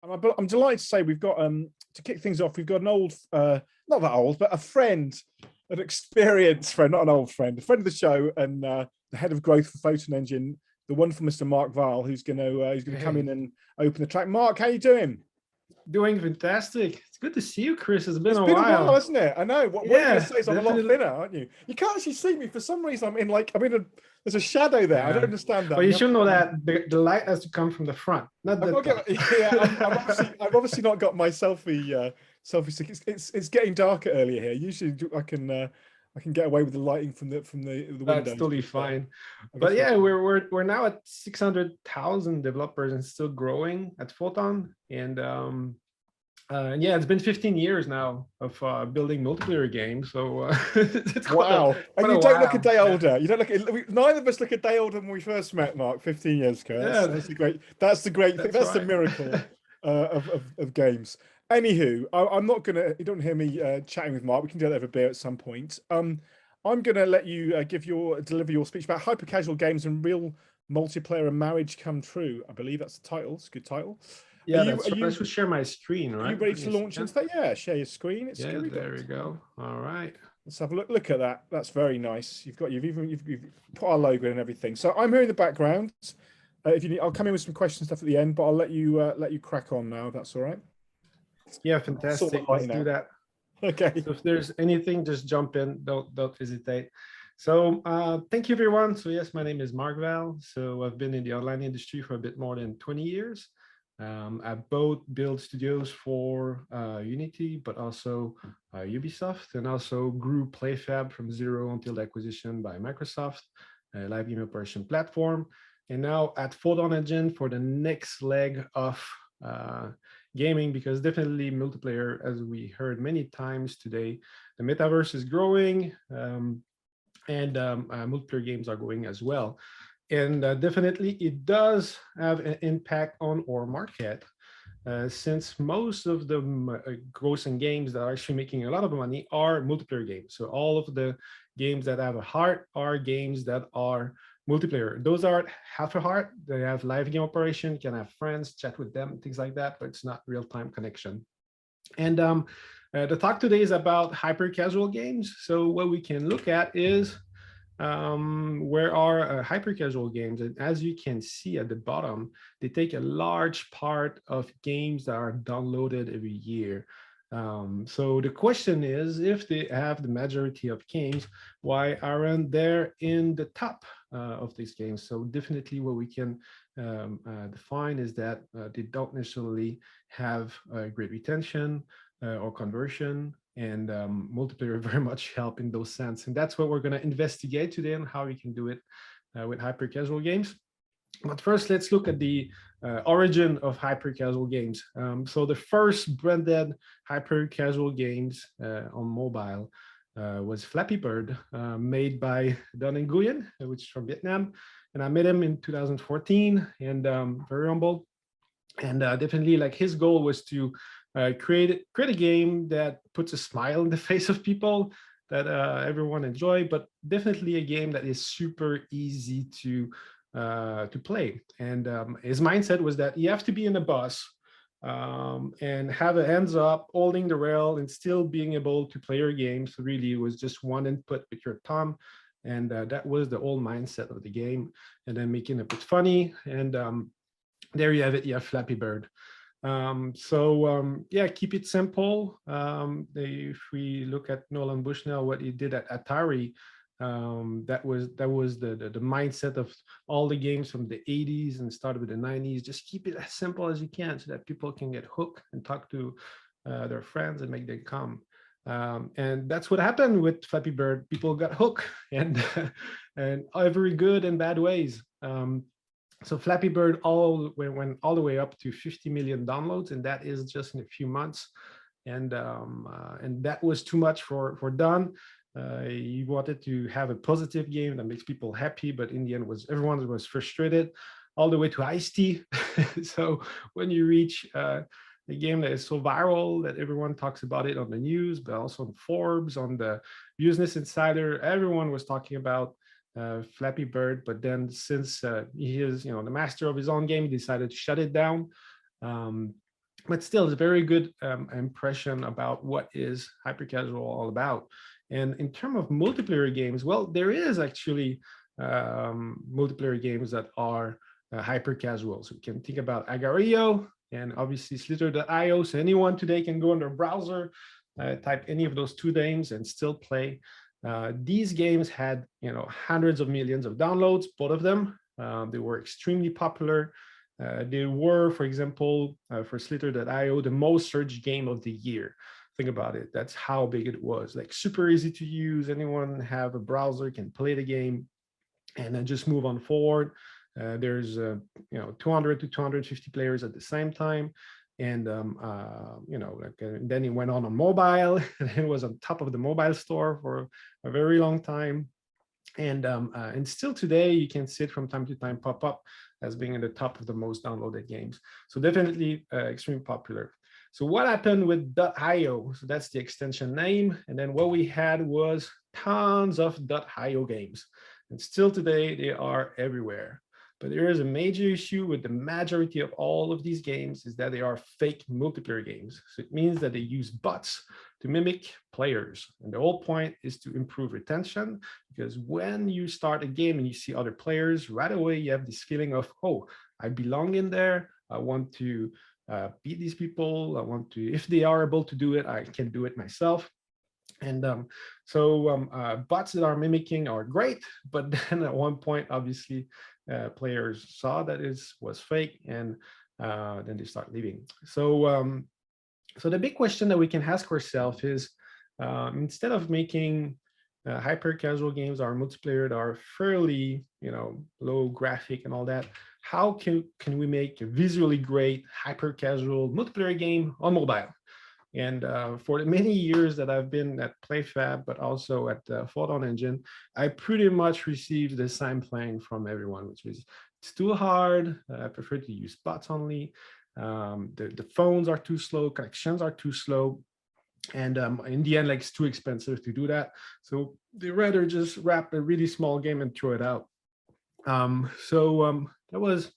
I'm delighted to say we've got to kick things off. We've got an old, not that old, but a friend, an experienced friend, not an old friend, a friend of the show, and the head of growth for Photon Engine, the wonderful Mr. Mark Val, who's going to come in and open the track. Mark, how you doing? Doing fantastic. It's good to see you, Chris. It's been a while, while, hasn't it? I know. What you're going to say is I'm a lot thinner, aren't you? You can't actually see me for some reason. There's a shadow there. I don't understand that. Well, you should know that the light has to come from the front, not the I've obviously not got my selfie stick. It's getting darker earlier here. Usually I can get away with the lighting from the windows. That's totally fine. But yeah, we're now at 600,000 developers and still growing at Photon. And yeah, it's been 15 years now of building multiplayer games. So it's wow! And you don't look a day older. You don't look. Neither of us look a day older than we first met, Mark, 15 years ago. That's the great. That's the great thing. That's the miracle of games. Anywho, I'm not gonna. You don't hear me chatting with Mark. We can do that over beer at some point. I'm gonna let you deliver your speech about hyper-casual games and real multiplayer and marriage come true. I believe that's the title. It's a good title. Yeah, I should share my screen, right? Are you ready to launch into that? Yeah, share your screen. There we go. All right. Let's have a look. Look at that. That's very nice. You've put our logo in and everything. So I'm here in the background. If you need, I'll come in with some questions stuff at the end, but I'll let you crack on now. If that's all right. Yeah, fantastic. Let's do that. Okay. So if there's anything, just jump in. Don't hesitate. So thank you, everyone. So yes, my name is Mark Val. So I've been in the online industry for a bit more than 20 years. I both build studios for Unity, but also Ubisoft, and also grew PlayFab from zero until the acquisition by Microsoft, a live game operation platform. And now at Photon Engine for the next leg of gaming, because definitely multiplayer, as we heard many times today, the metaverse is growing, and multiplayer games are growing as well. And definitely it does have an impact on our market, since most of the grossing games that are actually making a lot of money are multiplayer games. So all of the games that have a heart are games that are multiplayer. Those are half a heart. They have live game operation, you can have friends, chat with them, things like that, but it's not real-time connection. And the talk today is about hyper-casual games. So what we can look at is where are hyper-casual games, and as you can see at the bottom, they take a large part of games that are downloaded every year. So the question is, if they have the majority of games, why aren't they in the top of these games? So definitely what we can define is that they don't necessarily have great retention or conversion, and multiplayer very much help in those sense. And that's what we're going to investigate today, and how we can do it with hyper-casual games. But first, let's look at the origin of hyper-casual games. So the first branded hyper-casual games on mobile was Flappy Bird, made by Don Nguyen, which is from Vietnam. And I met him in 2014, and very humble. And definitely, like, his goal was to create a game that puts a smile on the face of people, that everyone enjoy, but definitely a game that is super easy to play. And his mindset was that you have to be in a bus and have a hands up, holding the rail, and still being able to play your game. So really, it was just one input with your thumb, and that was the whole mindset of the game. And then making it a bit funny, and there you have it. You have Flappy Bird. Yeah, keep it simple. If we look at Nolan Bushnell, what he did at Atari, that was the mindset of all the games from the 80s and started with the 90s. Just keep it as simple as you can, so that people can get hooked and talk to their friends and make them come. And that's what happened with Flappy Bird. People got hooked, and and every good and bad ways. So Flappy Bird went all the way up to 50 million downloads, and that is just in a few months. And that was too much for Don. He wanted to have a positive game that makes people happy, but in the end, everyone was frustrated, all the way to Ice-T. So when you reach a game that is so viral that everyone talks about it on the news, but also on Forbes, on the Business Insider, everyone was talking about Flappy Bird. But then, since he is the master of his own game, he decided to shut it down. but still it's a very good impression about what is hypercasual all about. And in terms of multiplayer games, well, there is actually multiplayer games that are hypercasual. So you can think about Agario and obviously Slither.io. So anyone today can go on their browser, type any of those two names and still play. These games had, hundreds of millions of downloads, both of them. They were extremely popular. They were, for example, for Slither.io, the most searched game of the year. Think about it. That's how big it was. Like super easy to use. Anyone have a browser can play the game and then just move on forward. There's 200 to 250 players at the same time. And then it went on mobile, and it was on top of the mobile store for a very long time. And still today, you can see it from time to time pop up as being at the top of the most downloaded games. So definitely extremely popular. So what happened with .io? So that's the extension name. And then what we had was tons of .io games. And still today, they are everywhere. But there is a major issue with the majority of all of these games is that they are fake multiplayer games. So it means that they use bots to mimic players. And the whole point is to improve retention, because when you start a game and you see other players, right away you have this feeling of, oh, I belong in there. I want to beat these people. I want to, if they are able to do it, I can do it myself. And bots that are mimicking are great, but then at one point, obviously, players saw that it was fake, and then they start leaving. So the big question that we can ask ourselves is, instead of making hyper casual games or multiplayer that are fairly, low graphic and all that, how can we make a visually great hyper casual multiplayer game on mobile? And for the many years that I've been at PlayFab, but also at the Photon engine, I pretty much received the same thing from everyone, which is it's too hard. I prefer to use bots only. The phones are too slow, connections are too slow. And in the end, like it's too expensive to do that. So they rather just wrap a really small game and throw it out. That was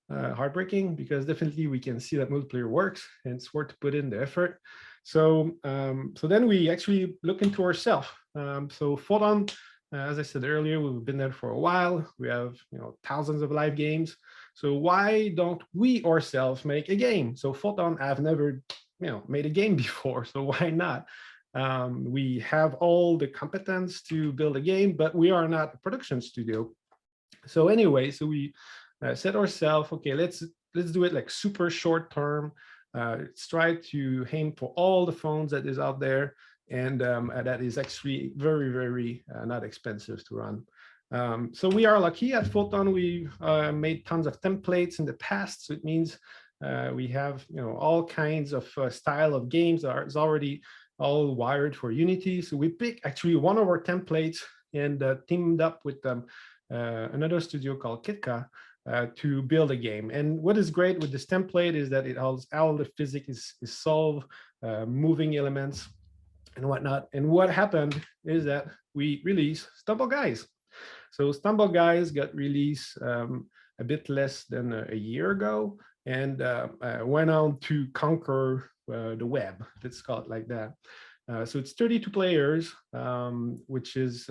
heartbreaking, because definitely we can see that multiplayer works and it's worth to put in the effort. So then we actually look into ourselves. So Photon, as I said earlier, we've been there for a while. We have thousands of live games. So why don't we ourselves make a game? So Photon, I've never made a game before, so why not? We have all the competence to build a game, but we are not a production studio. So anyway, so we set ourselves, okay, let's do it like super short term. Let's try to aim for all the phones that is out there, and that is actually very, very not expensive to run. So we are lucky at Photon. We made tons of templates in the past, so it means we have all kinds of style of games that is already all wired for Unity. So we picked actually one of our templates and teamed up with another studio called Kitka to build a game. And what is great with this template is that it has all the physics is solved, moving elements and whatnot. And what happened is that we released Stumble Guys. So Stumble Guys got released a bit less than a year ago, and went on to conquer the web. Let's call it like that. So it's 32 players, which is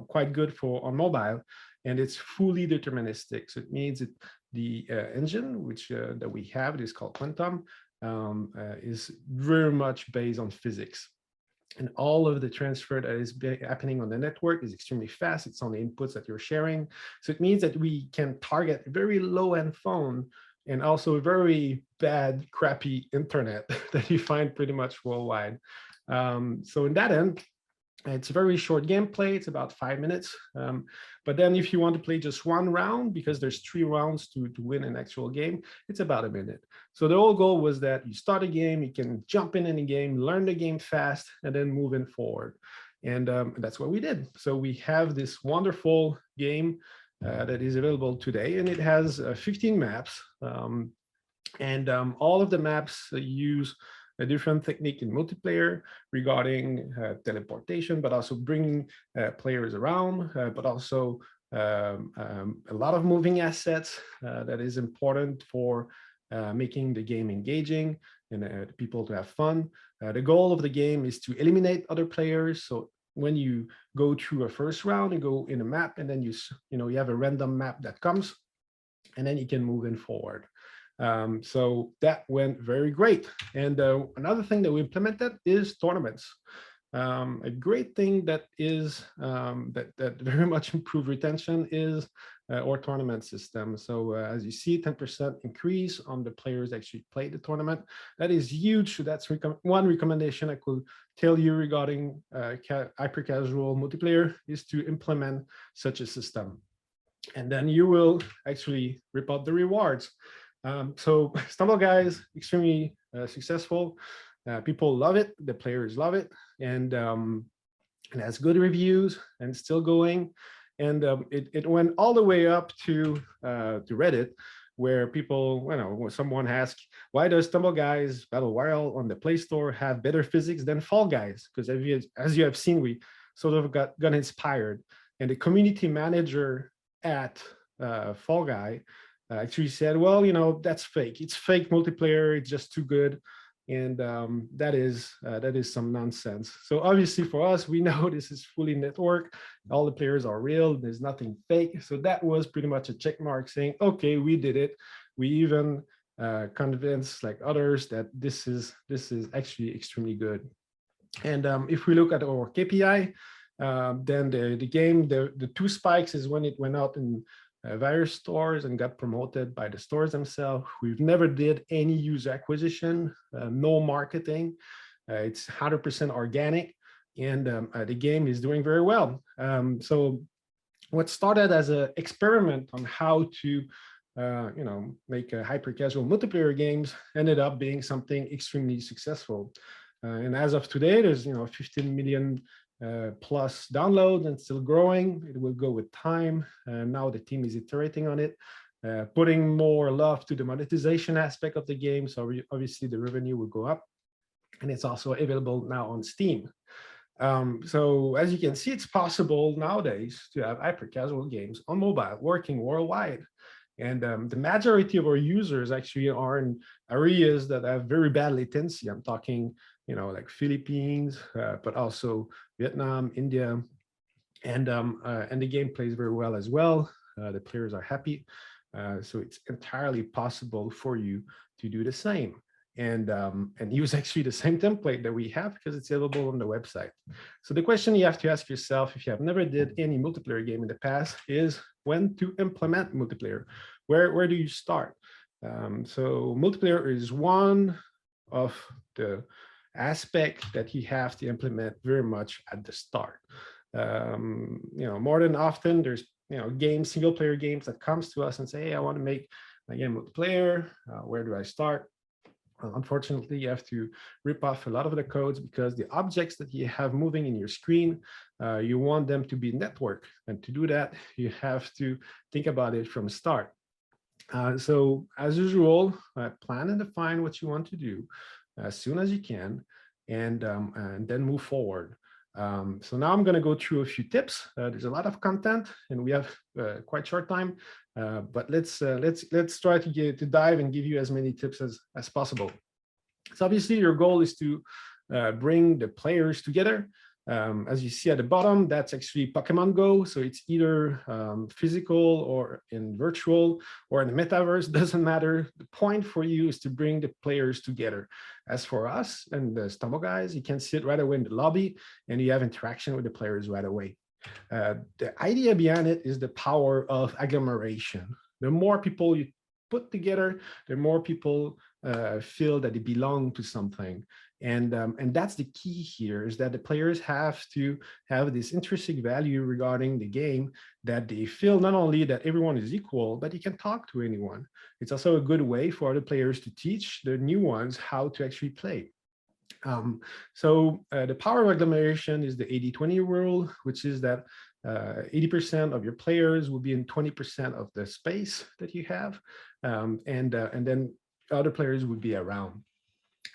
quite good for on mobile, and it's fully deterministic. So it means that the engine which that we have, it is called Quantum, is very much based on physics. And all of the transfer that is happening on the network is extremely fast. It's on the inputs that you're sharing. So it means that we can target a very low-end phone and also a very bad, crappy internet that you find pretty much worldwide. So in that end, it's a very short gameplay. It's about 5 minutes. But then if you want to play just one round, because there's 3 rounds to win an actual game, it's about a minute. So the whole goal was that you start a game, you can jump in any game, learn the game fast, and then move in forward. And that's what we did. So we have this wonderful game that is available today, and it has 15 maps. All of the maps use a different technique in multiplayer regarding teleportation, but also bringing players around, but also a lot of moving assets that is important for making the game engaging and people to have fun. The goal of the game is to eliminate other players. So when you go through a first round, you go in a map, and then you have a random map that comes, and then you can move in forward. So that went very great. And another thing that we implemented is tournaments. A great thing that is that very much improved retention is our tournament system. So as you see, 10% increase on the players actually play the tournament. That is huge. So that's one recommendation I could tell you regarding hyper-casual multiplayer is to implement such a system. And then you will actually rip out the rewards. So Stumble Guys, extremely successful. People love it, the players love it, and it has good reviews and still going. And it went all the way up to Reddit, where people, when someone asked, why does Stumble Guys Battle Royale on the Play Store have better physics than Fall Guys? Because as you have seen, we sort of got inspired. And the community manager at Fall Guy actually said, well, that's fake. It's fake multiplayer. It's just too good. And that is some nonsense. So obviously for us, we know this is fully networked. All the players are real. There's nothing fake. So that was pretty much a check mark saying, okay, we did it. We even convinced like others that this is actually extremely good. And if we look at our KPI, then the game, the two spikes is when it went out in various stores and got promoted by the stores themselves. We've never did any user acquisition, no marketing. It's 100% organic, and the game is doing very well. So what started as an experiment on how to make a hyper-casual multiplayer games ended up being something extremely successful. And as of today, there's 15 million plus downloads and still growing. It will go with time. Now the team is iterating on it, putting more love to the monetization aspect of the game. So obviously the revenue will go up, and it's also available now on Steam. So as you can see, it's possible nowadays to have hyper-casual games on mobile working worldwide. And the majority of our users actually are in areas that have very bad latency. I'm talking, like Philippines, but also Vietnam, India, and the game plays very well as well. The players are happy, so it's entirely possible for you to do the same and use actually the same template that we have because it's available on the website. So the question you have to ask yourself, if you have never did any multiplayer game in the past, is when to implement multiplayer. Where do you start? So multiplayer is one of the aspect that you have to implement very much at the start. More than often there's single player games that comes to us and say, hey, I want to make my game multiplayer. Where do I start? Unfortunately, you have to rip off a lot of the codes because the objects that you have moving in your screen, you want them to be networked. And to do that, you have to think about it from the start. So as usual, plan and define what you want to do as soon as you can, and then move forward. So now I'm going to go through a few tips. There's a lot of content, and we have quite short time, but let's try to dive and give you as many tips as possible. So obviously, your goal is to bring the players together. As you see at the bottom, that's actually Pokemon Go. So it's either physical or in virtual or in the metaverse, doesn't matter. The point for you is to bring the players together. As for us and the Stumble Guys, you can sit right away in the lobby and you have interaction with the players right away. The idea behind it is the power of agglomeration. The more people you put together, the more people feel that they belong to something. And that's the key here, is that the players have to have this intrinsic value regarding the game, that they feel not only that everyone is equal, but you can talk to anyone. It's also a good way for other players to teach the new ones how to actually play. So the power of agglomeration is the 80-20 rule, which is that 80% of your players will be in 20% of the space that you have, and then other players would be around.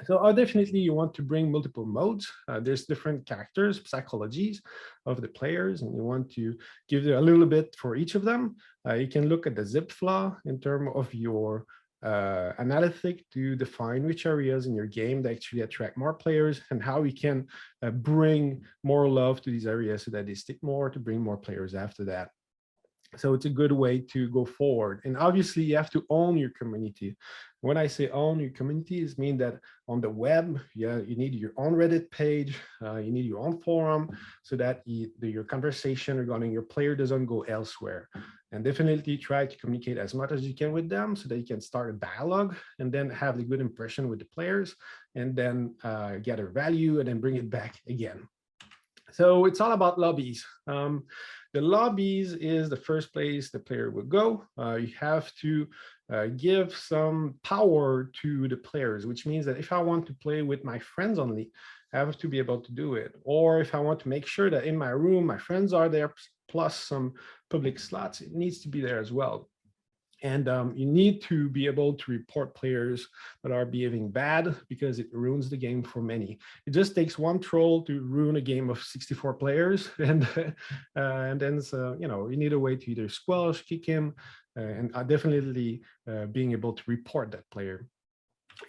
So definitely you want to bring multiple modes. There's different characters, psychologies of the players, and you want to give a little bit for each of them. You can look at the zip flaw in terms of your analytic to define which areas in your game that actually attract more players and how we can bring more love to these areas so that they stick more, to bring more players after that. So it's a good way to go forward. And obviously you have to own your community. When I say own your community, it means that on the web, yeah, you need your own Reddit page, you need your own forum so that your conversation regarding your player doesn't go elsewhere. And definitely try to communicate as much as you can with them so that you can start a dialogue and then have the good impression with the players and then gather value and then bring it back again. So it's all about lobbies. The lobbies is the first place the player will go. You have to give some power to the players, which means that if I want to play with my friends only, I have to be able to do it. Or if I want to make sure that in my room, my friends are there, plus some public slots, it needs to be there as well. And you need to be able to report players that are behaving bad because it ruins the game for many. It just takes one troll to ruin a game of 64 players. And then, you know, you need a way to either squelch, kick him, and definitely being able to report that player.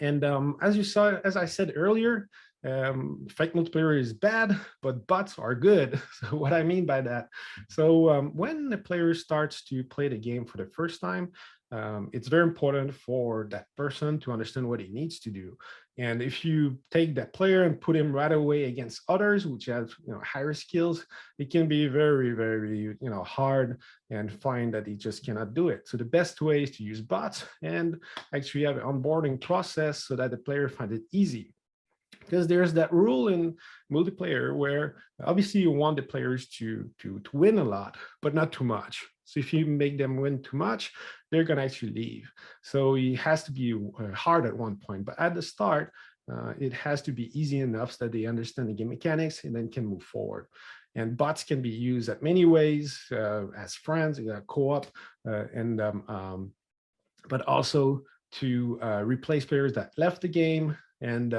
And as you saw, as I said earlier, fake multiplayer is bad, but bots are good. So what I mean by that, so when the player starts to play the game for the first time, it's very important for that person to understand what he needs to do. And if you take that player and put him right away against others, which have, you know, higher skills, it can be very, very, you know, hard and find that he just cannot do it. So the best way is to use bots and actually have an onboarding process so that the player finds it easy. Because there's that rule in multiplayer where obviously you want the players to win a lot, but not too much. So if you make them win too much, they're going to actually leave. So it has to be hard at one point. But at the start, it has to be easy enough so that they understand the game mechanics and then can move forward. And bots can be used at many ways as friends, co-op, but also to replace players that left the game, and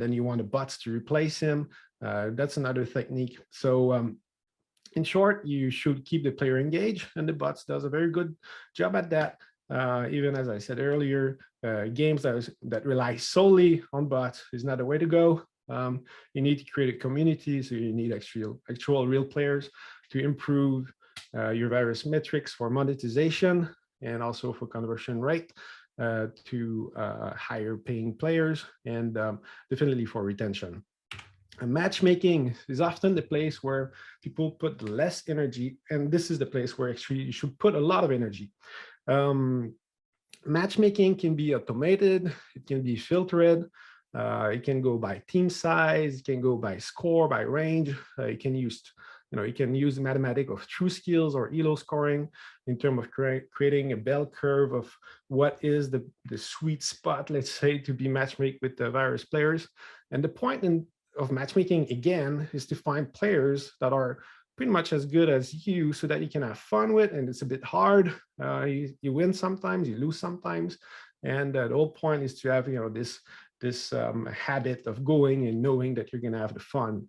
then you want the bots to replace him. That's another technique. So in short, you should keep the player engaged, and the bots does a very good job at that. Even as I said earlier, games that rely solely on bots is not the way to go. You need to create a community, so you need actual real players to improve your various metrics for monetization and also for conversion rate. To higher paying players, and definitely for retention. And matchmaking is often the place where people put less energy, and this is the place where actually you should put a lot of energy. Matchmaking can be automated, it can be filtered, it can go by team size, it can go by score, by range, you can use mathematics of true skills or ELO scoring in terms of creating a bell curve of what is the sweet spot, let's say, to be matchmade with the various players. And the point of matchmaking, again, is to find players that are pretty much as good as you so that you can have fun with, and it's a bit hard. You win sometimes, you lose sometimes. And the whole point is to have, you know, this habit of going and knowing that you're going to have the fun.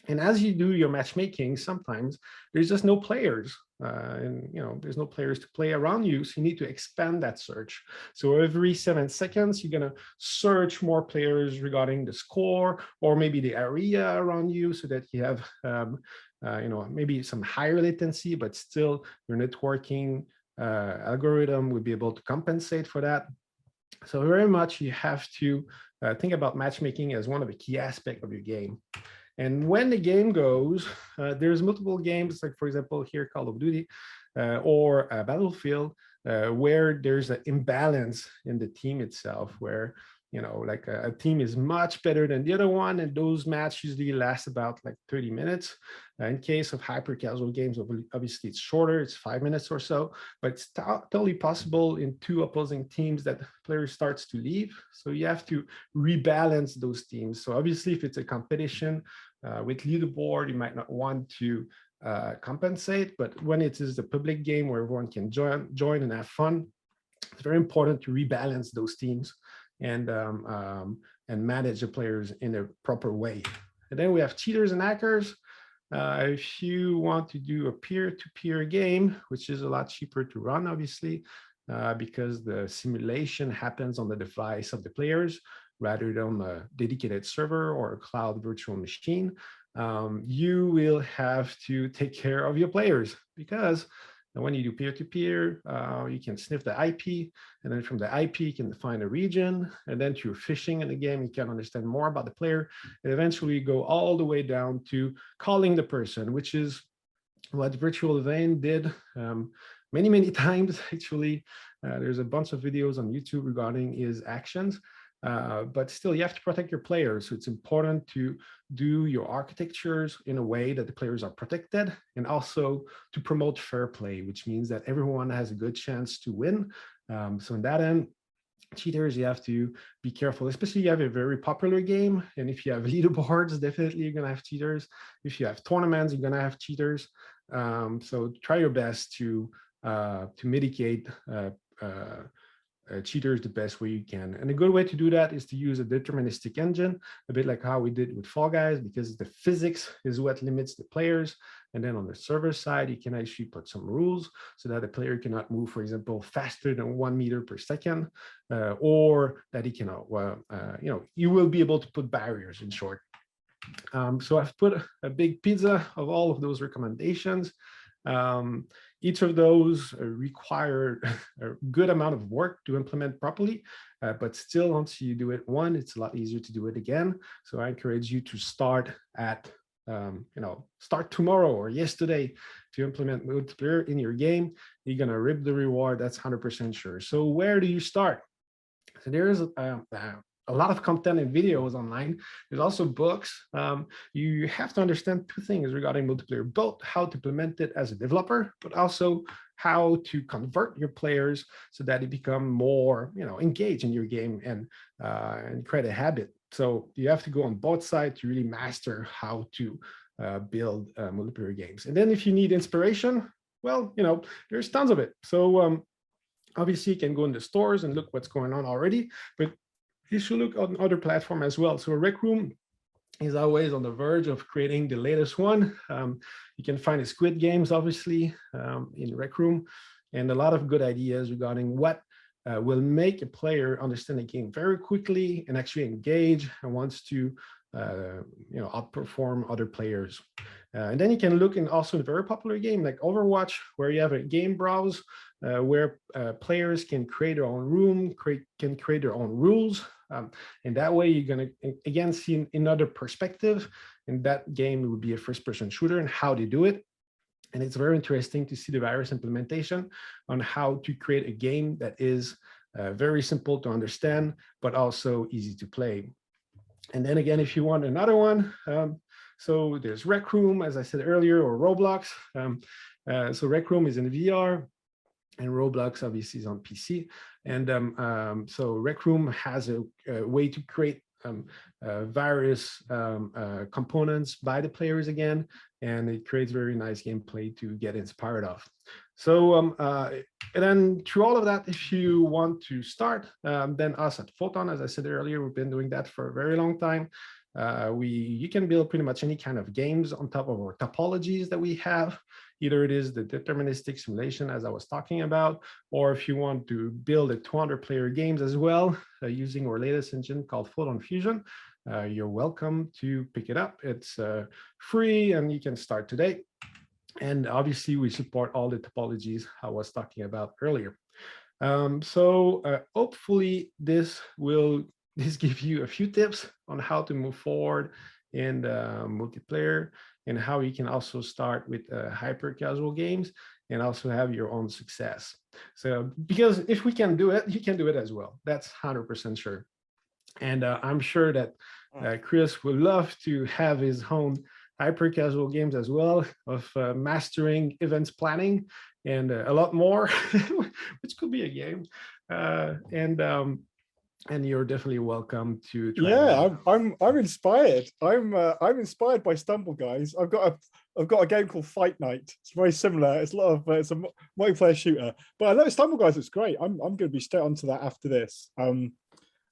And as you do your matchmaking, sometimes there's just no players, and you know there's no players to play around you. So you need to expand that search. So every 7 seconds, you're gonna search more players regarding the score or maybe the area around you, so that you have, you know, maybe some higher latency, but still your networking algorithm will be able to compensate for that. So very much you have to think about matchmaking as one of the key aspects of your game. And when the game goes, there's multiple games, like for example, here Call of Duty or Battlefield, where there's an imbalance in the team itself, where, you know, like a team is much better than the other one, and those matches usually last about like 30 minutes. In case of hyper-casual games, obviously it's shorter, it's 5 minutes or so, but it's totally possible in two opposing teams that player starts to leave. So you have to rebalance those teams. So obviously, if it's a competition with leaderboard, you might not want to compensate, but when it is a public game where everyone can join and have fun, it's very important to rebalance those teams and manage the players in a proper way. And then we have cheaters and hackers. If you want to do a peer-to-peer game, which is a lot cheaper to run, obviously, because the simulation happens on the device of the players rather than a dedicated server or a cloud virtual machine. You will have to take care of your players, because when you do peer-to-peer, you can sniff the IP, and then from the IP, you can define a region, and then through phishing in the game, you can understand more about the player, and eventually go all the way down to calling the person, which is what Virtual Vein did many, many times, actually. There's a bunch of videos on YouTube regarding his actions. But still, you have to protect your players. So it's important to do your architectures in a way that the players are protected, and also to promote fair play, which means that everyone has a good chance to win. So in that end, cheaters, you have to be careful, especially if you have a very popular game. And if you have leaderboards, definitely you're going to have cheaters. If you have tournaments, you're going to have cheaters. So try your best to mitigate cheaters the best way you can. And a good way to do that is to use a deterministic engine, a bit like how we did with Fall Guys, because the physics is what limits the players. And then on the server side, you can actually put some rules so that a player cannot move, for example, faster than 1 meter per second, or that he cannot, you will be able to put barriers, in short. So I've put a big pizza of all of those recommendations. Each of those require a good amount of work to implement properly, but still, once you do it once, it's a lot easier to do it again. So I encourage you to start at, start tomorrow or yesterday to implement multiplayer in your game. You're gonna reap the reward, that's 100% sure. So where do you start? So there's a lot of content and videos online. There's also books. You have to understand two things regarding multiplayer, both how to implement it as a developer, but also how to convert your players so that they become more, engaged in your game and create a habit. So you have to go on both sides to really master how to build multiplayer games. And then if you need inspiration, well, there's tons of it. So obviously you can go in the stores and look what's going on already, but you should look on other platforms as well. So Rec Room is always on the verge of creating the latest one. You can find the Squid Games, obviously, in Rec Room, and a lot of good ideas regarding what will make a player understand the game very quickly and actually engage and wants to outperform other players. And then you can look in also a very popular game like Overwatch, where you have a game browse where players can create their own room, can create their own rules. And that way you're going to, again, see another perspective. And that game would be a first-person shooter and how they do it. And it's very interesting to see the various implementation on how to create a game that is very simple to understand, but also easy to play. And then again, if you want another one, so there's Rec Room, as I said earlier, or Roblox. So Rec Room is in VR, and Roblox obviously is on PC. And so Rec Room has a way to create various components by the players again, and it creates very nice gameplay to get inspired of. So and then through all of that, if you want to start, then us at Photon, as I said earlier, we've been doing that for a very long time. You can build pretty much any kind of games on top of our topologies that we have. Either it is the deterministic simulation, as I was talking about, or if you want to build a 200-player games as well, using our latest engine called Photon Fusion, you're welcome to pick it up. It's free and you can start today. And obviously we support all the topologies I was talking about earlier. So hopefully this give you a few tips on how to move forward in multiplayer, and how you can also start with hyper casual games and also have your own success. So because if we can do it, you can do it as well. That's 100% sure. And I'm sure that Chris would love to have his own hyper casual games as well, of mastering events planning and a lot more, which could be a game. And you're definitely welcome to try. Yeah, I'm inspired. I'm inspired by Stumble Guys. I've got a game called Fight Night. It's very similar. It's a lot of it's a multiplayer shooter. But I know Stumble Guys. It's great. I'm going to be straight onto that after this. I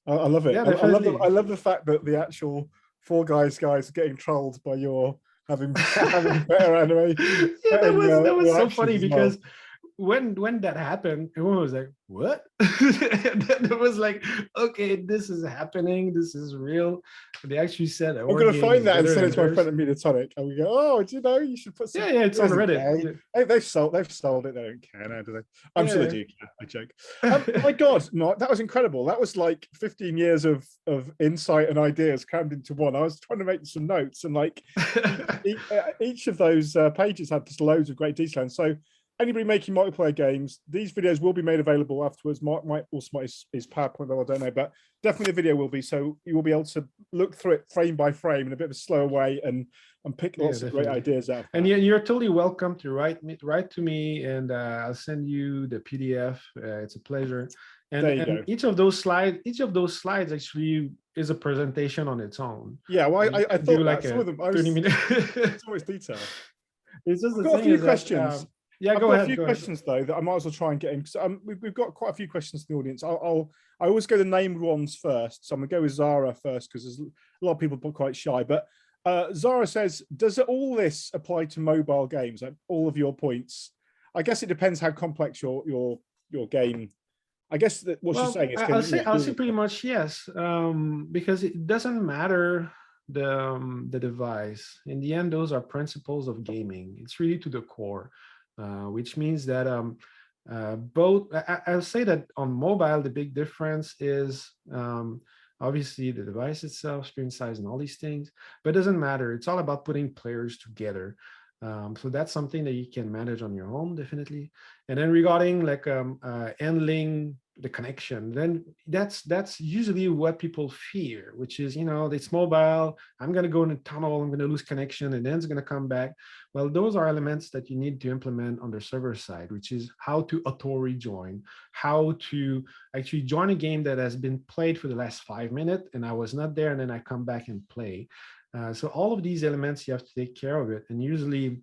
love it. Yeah, I love the fact that the actual Fall Guys are getting trolled by your having better anime. Yeah, that was so funny because when that happened, everyone was like, "What?" And then it was like, "Okay, this is happening. This is real." They actually said, "I'm going to find that and send it to my friend at Mediatonic." And we go, "Oh, do you know you should put some?" Yeah, it's on Reddit. Hey, they've sold it. They don't care now, do they? I'm sure they do care. I joke. My God, Mark, that was incredible. That was like 15 years of insight and ideas crammed into one. I was trying to make some notes, and like each of those pages had just loads of great detail. And so anybody making multiplayer games, these videos will be made available afterwards. Mark might also his PowerPoint, though I don't know, but definitely the video will be. So you will be able to look through it frame by frame in a bit of a slower way and pick lots of great ideas out. And you're totally welcome to write to me, and I'll send you the PDF. It's a pleasure. And each of those slides actually is a presentation on its own. Yeah, well, I thought like some of them. 30 minutes. So much detail. It's just I've got a few questions. Yeah, go ahead. A few questions though that I might as well try and get in. So, we've got quite a few questions in the audience. I always go the named ones first. So I'm gonna go with Zara first because there's a lot of people quite shy. But Zara says, does all this apply to mobile games? Like all of your points? I guess it depends how complex your game. I guess that what she's saying is. I'll say pretty much yes, because it doesn't matter the device. In the end, those are principles of gaming. It's really to the core. Which means that both, I'll say that on mobile, the big difference is obviously the device itself, screen size, and all these things, but it doesn't matter. It's all about putting players together. So that's something that you can manage on your own, definitely. And then regarding like handling the connection, then that's usually what people fear, which is, it's mobile. I'm going to go in a tunnel. I'm going to lose connection, and then it's going to come back. Well, those are elements that you need to implement on the server side, which is how to auto rejoin, how to actually join a game that has been played for the last 5 minutes, and I was not there, and then I come back and play. So all of these elements, you have to take care of it. And usually,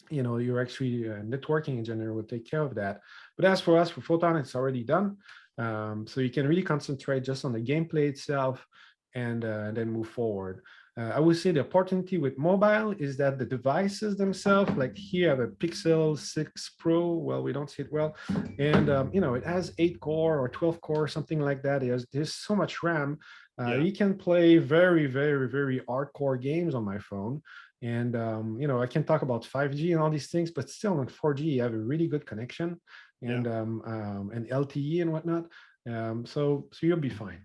you're actually networking engineer will take care of that. But as for us, for Photon, it's already done. So you can really concentrate just on the gameplay itself and then move forward. I would say the opportunity with mobile is that the devices themselves, like here I have a Pixel 6 Pro, well, we don't see it well. And, it has 8 core or 12 core, something like that. There's so much RAM. You can play very, very, very hardcore games on my phone. And, I can talk about 5G and all these things, but still on 4G, you have a really good connection and LTE and whatnot. So you'll be fine.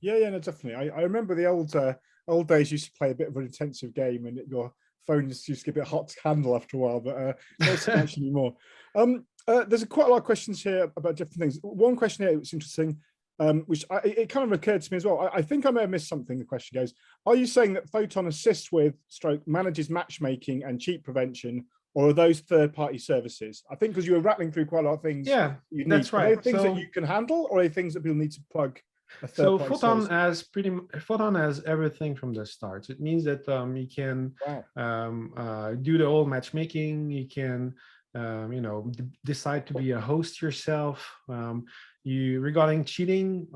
Yeah, no, definitely. I remember the old days used to play a bit of an intensive game and your phone used to get a bit hot to handle after a while, but not so much anymore. There's quite a lot of questions here about different things. One question here which is interesting, which it kind of occurred to me as well. I think I may have missed something. The question goes, are you saying that Photon assists with manages matchmaking and cheat prevention, or are those third-party services? I think because you were rattling through quite a lot of things. Yeah, that's right. Are they things that you can handle, or are they things that people need to plug? So Photon has everything from the start. So it means that you can do the whole matchmaking. You can decide to be a host yourself. Regarding cheating,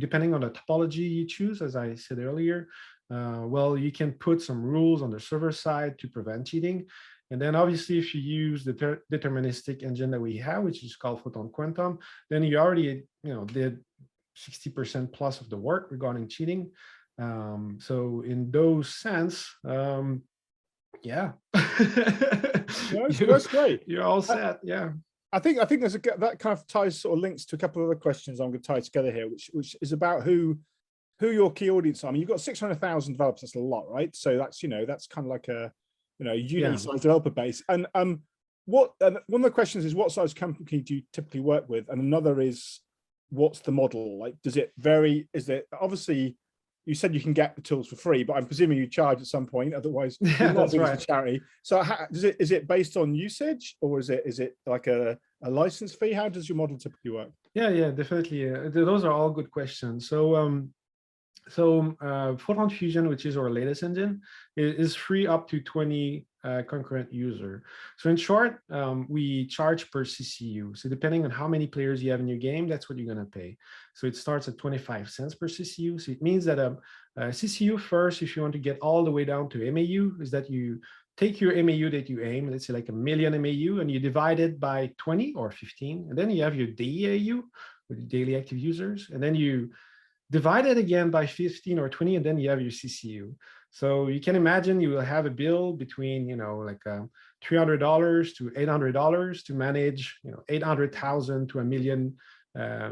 depending on the topology you choose, as I said earlier, you can put some rules on the server side to prevent cheating. And then obviously, if you use the deterministic engine that we have, which is called Photon Quantum, then you already did 60% plus of the work regarding cheating. So in those sense, that's great. You're all set. Yeah. I think there's that kind of ties sort of links to a couple of other questions I'm going to tie together here, which is about who your key audience are. I mean, you've got 600,000 developers. That's a lot, right? So that's that's kind of like a uni-sized developer base. And one of the questions is, what size company do you typically work with? And another is, what's the model? Like, does it vary? Is it obviously? You said you can get the tools for free, but I'm presuming you charge at some point. Otherwise, you're not doing it for charity. So, is it based on usage, or is it like a license fee? How does your model typically work? Yeah, definitely. Those are all good questions. So, Photon Fusion, which is our latest engine, is free up to 20 concurrent user. So in short, we charge per CCU. So depending on how many players you have in your game, that's what you're going to pay. So it starts at 25 cents per CCU. So it means that CCU first, if you want to get all the way down to MAU, is that you take your MAU that you aim, let's say like 1 million MAU, and you divide it by 20 or 15, and then you have your DAU, with daily active users, and then you divide it again by 15 or 20, and then you have your CCU. So you can imagine you will have a bill between, you know, like $300 to $800 to manage, you know, 800,000 to 1 million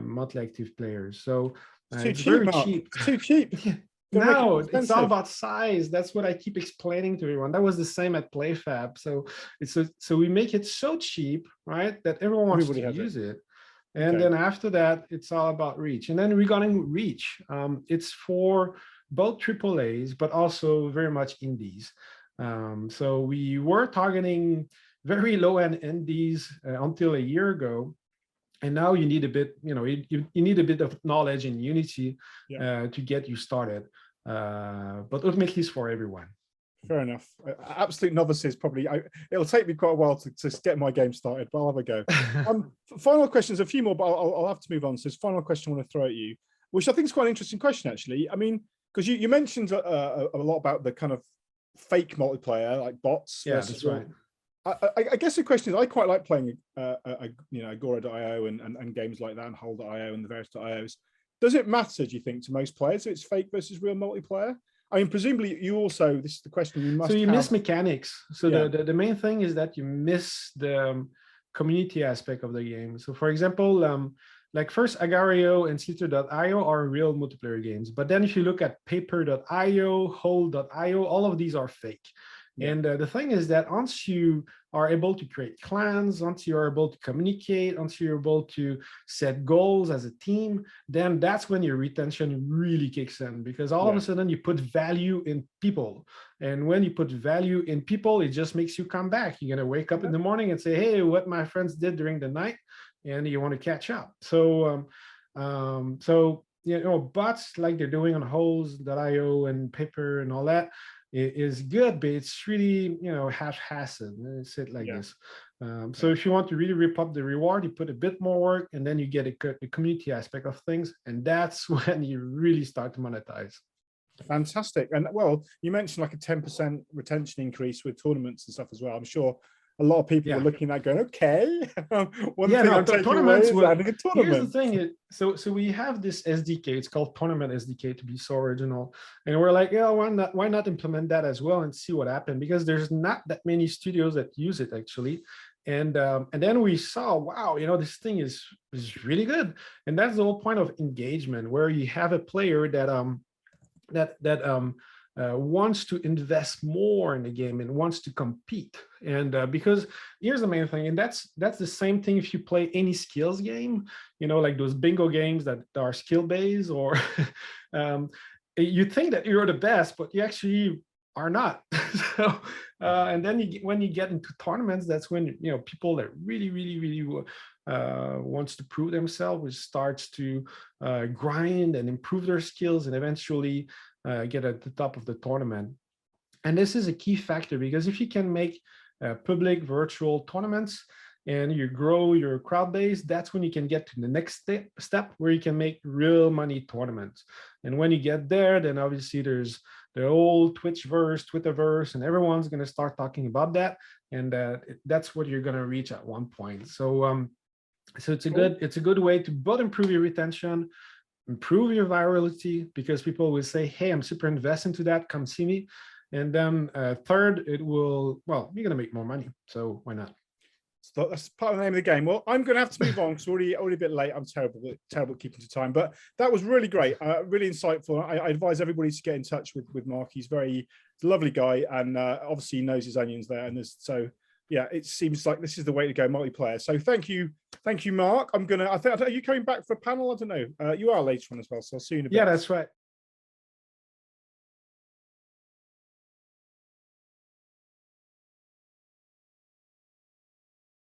monthly active players. So it's cheap, very Mark. cheap. It's too cheap. No, it's all about size. That's what I keep explaining to everyone. That was the same at PlayFab. So so we make it so cheap, right, that everyone wants to use it. And then after that, it's all about reach. And then regarding reach, it's for both AAAs, but also very much indies. So we were targeting very low-end indies until a year ago. And now you need a bit, you know, you need a bit of knowledge in Unity to get you started. But ultimately, it's for everyone. Fair enough. Absolute novices probably. It'll take me quite a while to get my game started, but I'll have a go. Final questions, a few more, but I'll have to move on. So, this final question I want to throw at you, which I think is quite an interesting question, actually. I mean, because you mentioned a lot about the kind of fake multiplayer, like bots. Yeah, that's right. I guess the question is, I quite like playing, you know, Agora.io and games like that, and Hole.io and the various .ios. Does it matter, do you think, to most players if it's fake versus real multiplayer? I mean, presumably you also, this is the question you must So you have. miss mechanics. So the main thing is that you miss the community aspect of the game. So for example, like first Agario and Slither.io are real multiplayer games. But then if you look at Paper.io, Hole.io, all of these are fake. And the thing is that once you are able to create clans, once you are able to communicate, once you're able to set goals as a team, then that's when your retention really kicks in, because all of a sudden you put value in people. And when you put value in people, it just makes you come back. You're going to wake up in the morning and say, hey, what my friends did during the night, and you want to catch up. So, you know, bots like they're doing on Holes.io and Paper and all that, is good, but it's really, you know, half-assed. It's it like this. So if you want to really rip up the reward, you put a bit more work, and then you get a community aspect of things, and that's when you really start to monetize. Fantastic. And well, you mentioned like a 10% retention increase with tournaments and stuff as well. I'm sure a lot of people were looking at that going, okay. One thing I'm taking away is adding a tournament. Here's the thing. So we have this SDK. It's called Tournament SDK, to be so original. And we're like, yeah, why not implement that as well and see what happened? Because there's not that many studios that use it, actually. And then we saw, wow, you know, this thing is really good. And that's the whole point of engagement, where you have a player that wants to invest more in the game and wants to compete. And because here's the main thing, and that's the same thing if you play any skills game, you know, like those bingo games that are skill based, or you think that you're the best, but you actually are not. So and then when you get into tournaments, that's when, you know, people that really wants to prove themselves, which starts to grind and improve their skills, and eventually get at the top of the tournament. And this is a key factor, because if you can make public virtual tournaments and you grow your crowd base, that's when you can get to the next step where you can make real money tournaments. And when you get there, then obviously there's the old Twitchverse, Twitterverse, and everyone's going to start talking about that. And that's what you're going to reach at one point. So so it's a good way to both improve your retention, improve your virality, because people will say, hey, I'm super invested into that, come see me. And then third, it will, well, you're going to make more money. So why not? So that's part of the name of the game. Well, I'm going to have to move on because we're already a bit late. I'm terrible at keeping to time, but that was really great, really insightful. I advise everybody to get in touch with Mark. He's a lovely guy, and obviously he knows his onions there. And so yeah, it seems like this is the way to go, multiplayer. So thank you, Mark. I think, are you coming back for a panel? I don't know. You are later on as well, so I'll see you in a bit. Yeah, that's right.